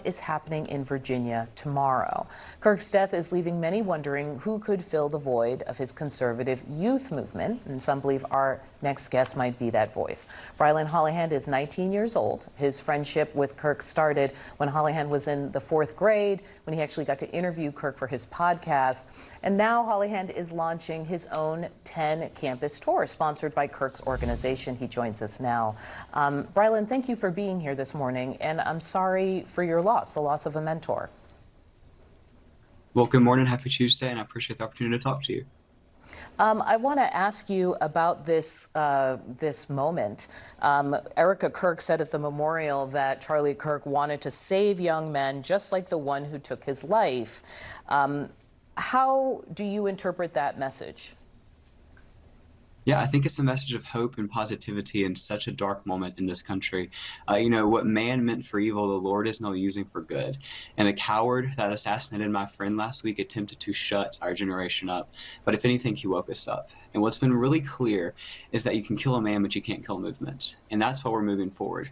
is happening in Virginia tomorrow. Kirk's death is leaving many wondering who could fill the void of his conservative youth movement, and some believe our next guest might be that voice. Brilyn Hollyhand is 19 years old. His friendship with Kirk started when Hollyhand was in the 4th grade, when he actually got to interview Kirk for his podcast. And now Hollyhand is launching his own 10-campus tour, sponsored by Kirk's organization. He joins us now. Brilyn, thank you for being here this morning, and I'm sorry for your loss, the loss of a mentor. Well, good morning, happy Tuesday, and I appreciate the opportunity to talk to you. I want to ask you about this moment. Erica Kirk said at the memorial that Charlie Kirk wanted to save young men just like the one who took his life. How do you interpret that message? Yeah, I think it's a message of hope and positivity in such a dark moment in this country. What man meant for evil, the Lord is now using for good. And the coward that assassinated my friend last week attempted to shut our generation up. But if anything, he woke us up. And what's been really clear is that you can kill a man, but you can't kill a movement. And that's why we're moving forward.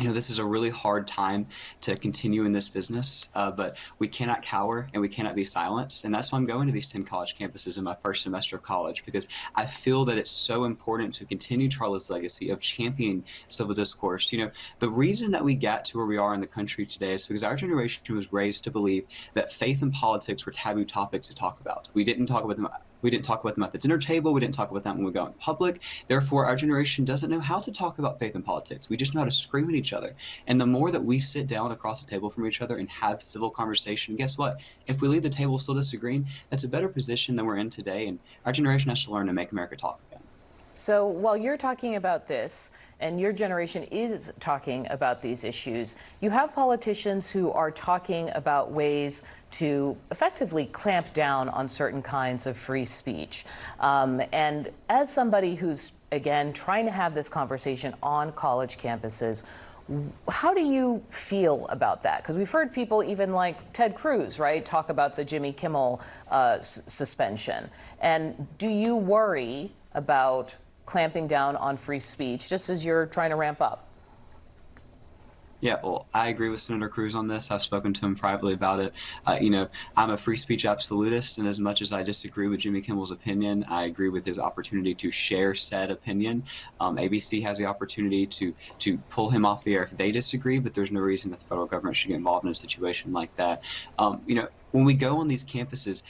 This is a really hard time to continue in this business, but we cannot cower and we cannot be silenced. And that's why I'm going to these 10 college campuses in my first semester of college, because I feel that it's so important to continue Charlie's legacy of championing civil discourse. The reason that we got to where we are in the country today is because our generation was raised to believe that faith and politics were taboo topics to talk about. We didn't talk about them. We didn't talk about them at the dinner table. We didn't talk about them when we go in public. Therefore, our generation doesn't know how to talk about faith and politics. We just know how to scream at each other. And the more that we sit down across the table from each other and have civil conversation, guess what? If we leave the table still disagreeing, that's a better position than we're in today. And our generation has to learn to make America talk again. So while you're talking about this, and your generation is talking about these issues, you have politicians who are talking about ways to effectively clamp down on certain kinds of free speech. And as somebody who's, again, trying to have this conversation on college campuses, how do you feel about that? Because we've heard people, even like Ted Cruz, right, talk about the Jimmy Kimmel suspension. And do you worry about clamping down on free speech, just as you're trying to ramp up? Yeah, well, I agree with Senator Cruz on this. I've spoken to him privately about it. I'm a free speech absolutist, and as much as I disagree with Jimmy Kimmel's opinion, I agree with his opportunity to share said opinion. ABC has the opportunity to pull him off the air if they disagree, but there's no reason that the federal government should get involved in a situation like that. When we go on these campuses,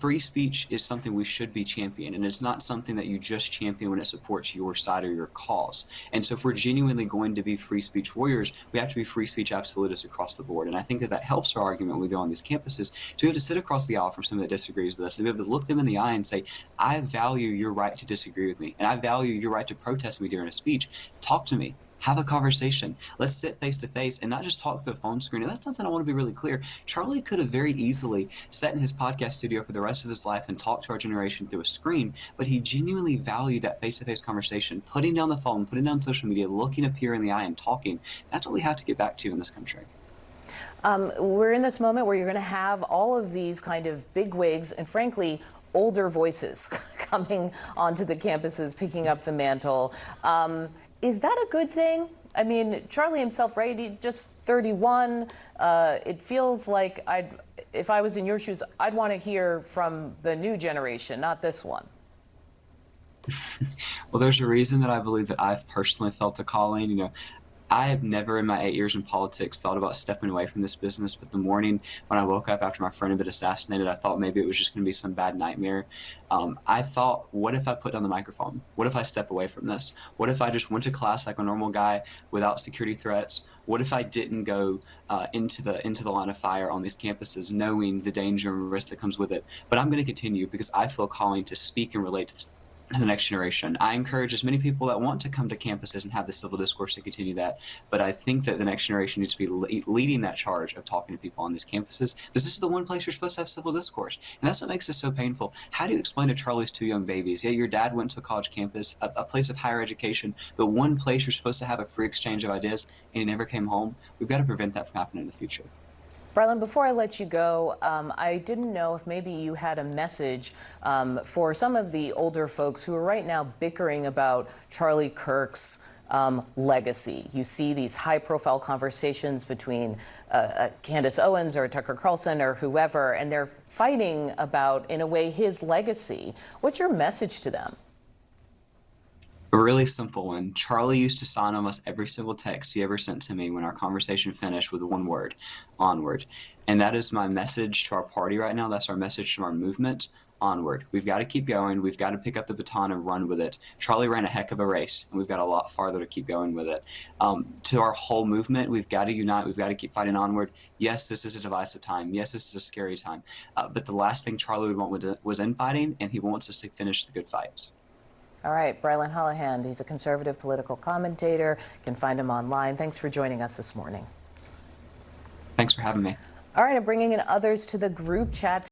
free speech is something we should be championing, and it's not something that you just champion when it supports your side or your cause. And so if we're genuinely going to be free speech warriors, we have to be free speech absolutists across the board. And I think that helps our argument when we go on these campuses to be able to sit across the aisle from someone that disagrees with us and be able to look them in the eye and say, I value your right to disagree with me, and I value your right to protest me during a speech. Talk to me. Have a conversation. Let's sit face to face and not just talk through the phone screen. And that's something I want to be really clear. Charlie could have very easily sat in his podcast studio for the rest of his life and talked to our generation through a screen, but he genuinely valued that face-to-face conversation, putting down the phone, putting down social media, looking up here in the eye and talking. That's what we have to get back to in this country. We're in this moment where you're going to have all of these kind of big wigs and, frankly, older voices coming onto the campuses, picking up the mantle. Is that a good thing? I mean, Charlie himself, right? He's just 31. It feels like if I was in your shoes, I'd want to hear from the new generation, not this one. Well, there's a reason that I believe that I've personally felt a calling. I have never in my 8 years in politics thought about stepping away from this business, but the morning when I woke up after my friend had been assassinated, I thought maybe it was just going to be some bad nightmare. I thought, what if I put down the microphone? What if I step away from this? What if I just went to class like a normal guy without security threats? What if I didn't go into the line of fire on these campuses, knowing the danger and risk that comes with it? But I'm going to continue because I feel calling to speak and relate to the next generation. I encourage as many people that want to come to campuses and have the civil discourse to continue that. But I think that the next generation needs to be leading that charge of talking to people on these campuses, because this is the one place you're supposed to have civil discourse. And that's what makes this so painful. How do you explain to Charlie's 2 young babies, yeah, your dad went to a college campus, a place of higher education, the one place you're supposed to have a free exchange of ideas, and he never came home? We've got to prevent that from happening in the future. Brilyn, before I let you go, I didn't know if maybe you had a message for some of the older folks who are right now bickering about Charlie Kirk's legacy. You see these high-profile conversations between Candace Owens or Tucker Carlson or whoever, and they're fighting about, in a way, his legacy. What's your message to them? A really simple one. Charlie used to sign almost every single text he ever sent to me when our conversation finished with one word, onward. And that is my message to our party right now. That's our message to our movement, onward. We've got to keep going. We've got to pick up the baton and run with it. Charlie ran a heck of a race, and we've got a lot farther to keep going with it. To our whole movement, we've got to unite. We've got to keep fighting onward. Yes, this is a divisive time. Yes, this is a scary time. But the last thing Charlie would want was infighting, and he wants us to finish the good fight. All right, Brilyn Hollyhand, he's a conservative political commentator. You can find him online. Thanks for joining us this morning. Thanks for having me. All right, I'm bringing in others to the group chat.